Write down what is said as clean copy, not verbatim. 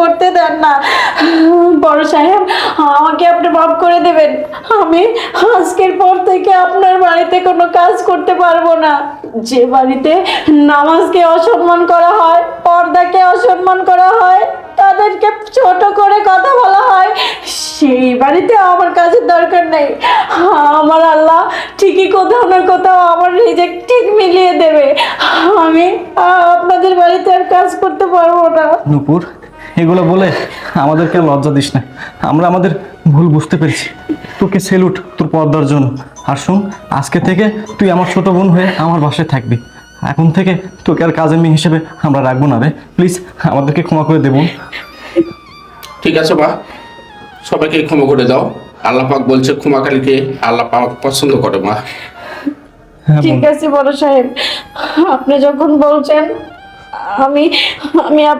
করতে দেন না। বড় সাহেব, আমাকে আপনি মাফ করে দেবেন। আমি আজকের পর থেকে আপনার বাড়িতে কোনো কাজ করতে পারবো না। যে বাড়িতে নামাজকে অসম্মান করা হয়, পর্দাকে অসম্মান করা হয়, তাদেরকে ছোট করে কথা বলা হয়, সেই বাড়িতে আমার কাজের দরকার নেই। আমার আল্লাহ ঠিকই কোথাও না কোথাও আমার রিজেক্ট ঠিক মিলিয়ে দেবে। আমি আপনাদের বাড়িতে আর কাজ করতে পারবো না। নূপুর, এগুলো বলে আমাদেরকে লজ্জা দিস না। আমরা আমাদের ভুল বুঝতে পেরেছি। তোকে সেলুট তোর পর্দার জন্য। আর শোন, আজকে থেকে তুই আমার ছোট বোন হয়ে আমার বাসায় থাকবি। এখন থেকে তোকে আর কাজের মেয়ে হিসেবে আমরা রাখবো না রে। প্লিজ আমাদেরকে ক্ষমা করে দেবো। ঠিক আছে মা, সবাইকে ক্ষমা করে দাও। আল্লাহ পাক বলছে ক্ষমাকারীকে আল্লাহ পাক পছন্দ করে মা। হ্যাঁ ঠিক বোন। আছে বড় সাহেব, আপনি যখন বলছেন, আমি আমি